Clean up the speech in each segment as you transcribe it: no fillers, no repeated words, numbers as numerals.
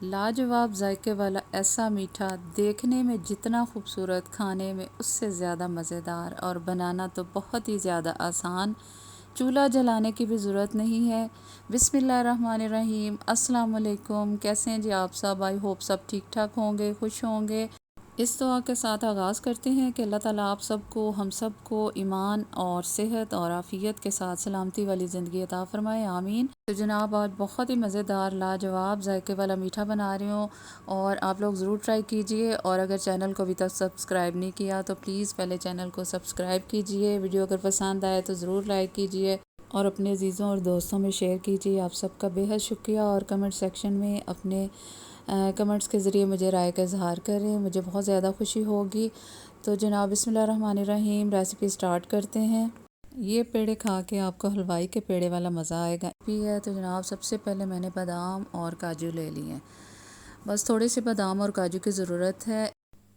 लाजवाब जायके वाला ऐसा मीठा, देखने में जितना खूबसूरत, खाने में उससे ज़्यादा मज़ेदार और बनाना तो बहुत ही ज़्यादा आसान। चूल्हा जलाने की भी ज़रूरत नहीं है। बिस्मिल्लाहिर्रहमानिर्रहीम, अस्सलाम वालेकुम। कैसे हैं जी आप सब? आई होप सब ठीक ठाक होंगे, खुश होंगे। इस दुआ के साथ आगाज़ करते हैं कि अल्लाह ताला आप सबको, हम सबको ईमान और सेहत और आफ़ियत के साथ सलामती वाली ज़िंदगी अता फ़रमाए, आमीन। तो जनाब, आज बहुत ही मज़ेदार, लाजवाब जायके वाला मीठा बना रही हूँ और आप लोग ज़रूर ट्राई कीजिए। और अगर चैनल को अभी तक सब्सक्राइब नहीं किया तो प्लीज़ पहले चैनल को सब्सक्राइब कीजिए। वीडियो अगर पसंद आए तो ज़रूर लाइक कीजिए और अपने अजीज़ों और दोस्तों में शेयर कीजिए। आप सबका बेहद शुक्रिया। और कमेंट सेक्शन में अपने कमेंट्स के ज़रिए मुझे राय का इज़हार करें, मुझे बहुत ज़्यादा खुशी होगी। तो जनाब, बिस्मिल्लाहिर्रहमानिर्रहीम, रेसिपी स्टार्ट करते हैं। ये पेड़े खा के आपको हलवाई के पेड़े वाला मज़ा आएगा भी है। तो जनाब, सबसे पहले मैंने बादाम और काजू ले लिए हैं। बस थोड़े से बादाम और काजू की ज़रूरत है।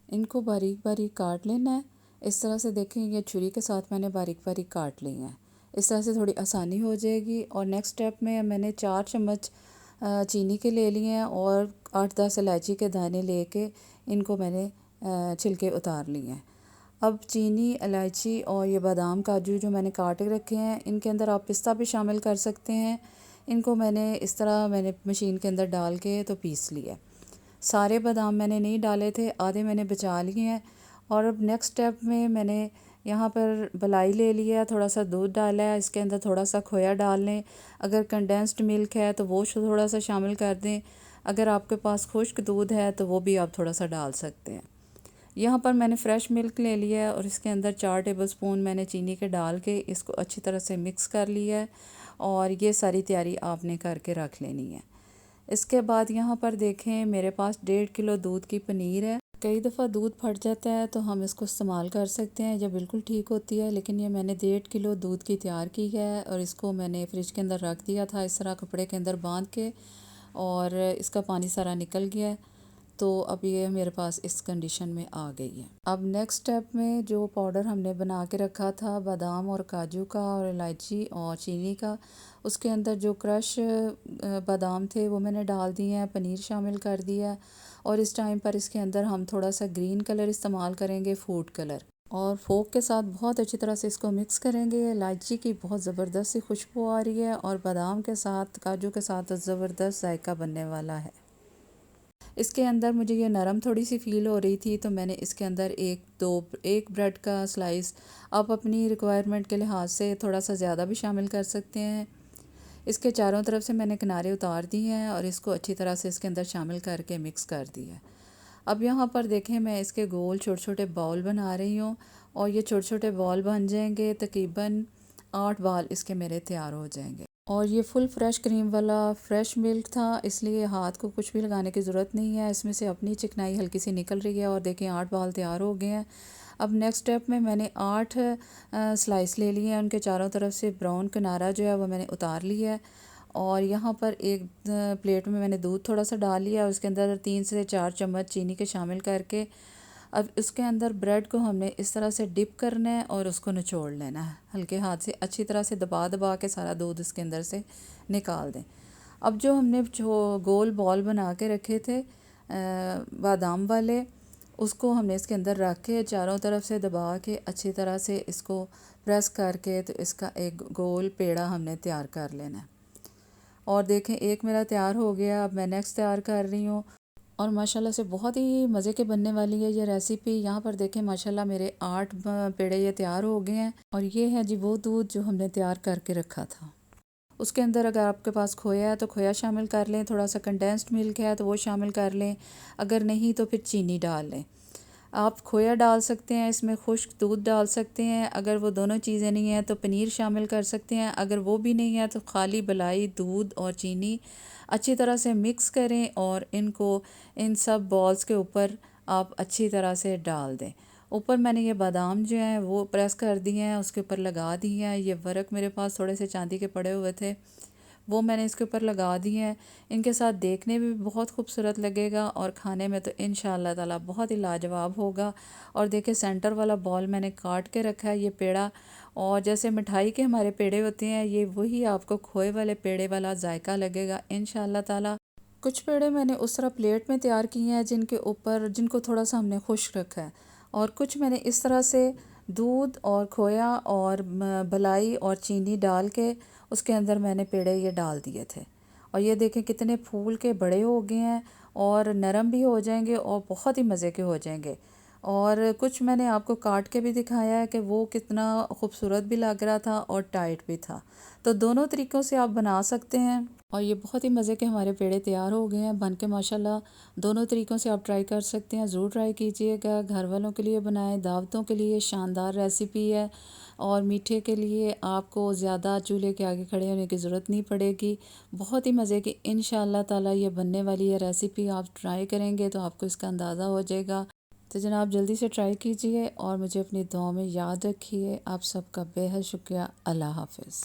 इनको बारीक बारीक काट लेना है। इस तरह से देखें, ये छुरी के साथ मैंने बारीक बारीक काट ली हैं। इस तरह से थोड़ी आसानी हो जाएगी। और नेक्स्ट स्टेप में मैंने 4 चम्मच चीनी के ले लिए हैं और 8-10 इलायची के दाने लेके इनको मैंने छिलके उतार लिए हैं। अब चीनी, इलायची और ये बादाम काजू जो मैंने काट के रखे हैं, इनके अंदर आप पिस्ता भी शामिल कर सकते हैं। इनको मैंने इस तरह मशीन के अंदर डाल के तो पीस लिया। सारे बादाम मैंने नहीं डाले थे, आधे मैंने बचा लिए हैं। और अब नेक्स्ट स्टेप में मैंने यहाँ पर मलाई ले लिया, थोड़ा सा दूध डाला है, इसके अंदर थोड़ा सा खोया डाल लें। अगर कंडेंस्ड मिल्क है तो वो थोड़ा सा शामिल कर दें। अगर आपके पास खुश्क दूध है तो वो भी आप थोड़ा सा डाल सकते हैं। यहाँ पर मैंने फ़्रेश मिल्क ले लिया है और इसके अंदर 4 टेबलस्पून मैंने चीनी के डाल के इसको अच्छी तरह से मिक्स कर लिया है। और ये सारी तैयारी आपने करके रख लेनी है। इसके बाद यहाँ पर देखें, मेरे पास 1.5 किलो दूध की पनीर है। कई दफ़ा दूध फट जाता है तो हम इसको इस्तेमाल कर सकते हैं, जब बिल्कुल ठीक होती है। लेकिन ये मैंने 1.5 किलो दूध की तैयार की है और इसको मैंने फ्रिज के अंदर रख दिया था, इस तरह कपड़े के अंदर बांध के, और इसका पानी सारा निकल गया है। तो अब ये मेरे पास इस कंडीशन में आ गई है। अब नेक्स्ट स्टेप में जो पाउडर हमने बना के रखा था बादाम और काजू का और इलायची और चीनी का, उसके अंदर जो क्रश बादाम थे वो मैंने डाल दिए हैं, पनीर शामिल कर दिया। और इस टाइम पर इसके अंदर हम थोड़ा सा ग्रीन कलर इस्तेमाल करेंगे, फूड कलर, और फोक के साथ बहुत अच्छी तरह से इसको मिक्स करेंगे। इलायची की बहुत ज़बरदस्त सी खुशबू आ रही है और बादाम के साथ, काजू के साथ ज़बरदस्त जायका बनने वाला है। इसके अंदर मुझे ये नरम थोड़ी सी फ़ील हो रही थी तो मैंने इसके अंदर एक ब्रेड का स्लाइस, आप अपनी रिक्वायरमेंट के लिहाज से थोड़ा सा ज़्यादा भी शामिल कर सकते हैं। इसके चारों तरफ से मैंने किनारे उतार दिए हैं और इसको अच्छी तरह से इसके अंदर शामिल करके मिक्स कर दिया है। अब यहाँ पर देखें, मैं इसके गोल छोटे छोटे बॉल बना रही हूँ और ये छोटे छोटे बॉल बन जाएंगे। तकरीबन 8 बॉल इसके मेरे तैयार हो जाएंगे। और ये फुल फ्रेश क्रीम वाला फ्रेश मिल्क था, इसलिए हाथ को कुछ भी लगाने की ज़रूरत नहीं है। इसमें से अपनी चिकनाई हल्की सी निकल रही है और देखें 8 बॉल तैयार हो गए हैं। अब नेक्स्ट स्टेप में मैंने 8 स्लाइस ले लिए हैं, उनके चारों तरफ से ब्राउन किनारा जो है वो मैंने उतार लिया है। और यहाँ पर एक प्लेट में मैंने दूध थोड़ा सा डाल लिया, उसके अंदर 3 से 4 चम्मच चीनी के शामिल करके अब इसके अंदर ब्रेड को हमने इस तरह से डिप करना है और उसको निचोड़ लेना है। हल्के हाथ से अच्छी तरह से दबा दबा के सारा दूध इसके अंदर से निकाल दें। अब जो हमने जो गोल बॉल बना के रखे थे बादाम वाले, उसको हमने इसके अंदर रख के चारों तरफ से दबा के अच्छी तरह से इसको प्रेस करके तो इसका एक गोल पेड़ा हमने तैयार कर लेना है। और देखें, एक मेरा तैयार हो गया। अब मैं नेक्स्ट तैयार कर रही हूँ और माशाल्लाह से बहुत ही मज़े के बनने वाली है ये रेसिपी। यहाँ पर देखें, माशाल्लाह मेरे 8 पेड़े ये तैयार हो गए हैं। और ये है जी वो दूध जो हमने तैयार करके रखा था। उसके अंदर अगर आपके पास खोया है तो खोया शामिल कर लें, थोड़ा सा कंडेंस्ड मिल्क है तो वो शामिल कर लें, अगर नहीं तो फिर चीनी डाल लें। आप खोया डाल सकते हैं, इसमें खुश्क दूध डाल सकते हैं। अगर वो दोनों चीज़ें नहीं हैं तो पनीर शामिल कर सकते हैं। अगर वो भी नहीं है तो खाली मलाई, दूध और चीनी अच्छी तरह से मिक्स करें और इनको इन सब बॉल्स के ऊपर आप अच्छी तरह से डाल दें। ऊपर मैंने ये बादाम जो हैं वो प्रेस कर दिए हैं, उसके ऊपर लगा दिए हैं। ये वर्क मेरे पास थोड़े से चांदी के पड़े हुए थे, वो मैंने इसके ऊपर लगा दिए हैं। इनके साथ देखने में भी बहुत खूबसूरत लगेगा और खाने में तो इंशाअल्लाह ताला बहुत ही लाजवाब होगा। और देखिए, सेंटर वाला बॉल मैंने काट के रखा है, ये पेड़ा। और जैसे मिठाई के हमारे पेड़े होते हैं, ये वही आपको खोए वाले पेड़े वाला जायका लगेगा इंशाअल्लाह ताला। कुछ पेड़े मैंने उस तरह प्लेट में तैयार किए हैं जिनको थोड़ा सा हमने खुश्क रखा है, और कुछ मैंने इस तरह से दूध और खोया और मलाई और चीनी डाल के उसके अंदर मैंने पेड़े ये डाल दिए थे। और ये देखें कितने फूल के बड़े हो गए हैं और नरम भी हो जाएंगे और बहुत ही मज़े के हो जाएंगे। और कुछ मैंने आपको काट के भी दिखाया है कि वो कितना खूबसूरत भी लग रहा था और टाइट भी था। तो दोनों तरीक़ों से आप बना सकते हैं और ये बहुत ही मज़े के हमारे पेड़े तैयार हो गए हैं बन के माशाल्लाह। दोनों तरीक़ों से आप ट्राई कर सकते हैं, ज़रूर ट्राई कीजिएगा। घर वालों के लिए बनाएं, दावतों के लिए शानदार रेसिपी है। और मीठे के लिए आपको ज़्यादा चूल्हे के आगे खड़े होने की ज़रूरत नहीं पड़ेगी। बहुत ही मज़े की इंशाअल्लाह ताला ये बनने वाली है रेसिपी। आप ट्राई करेंगे तो आपको इसका अंदाज़ा हो जाएगा। तो जनाब जल्दी से ट्राई कीजिए और मुझे अपनी दुआ में याद रखिए। आप सबका बेहद शुक्रिया। अल्लाह हाफ़िज़।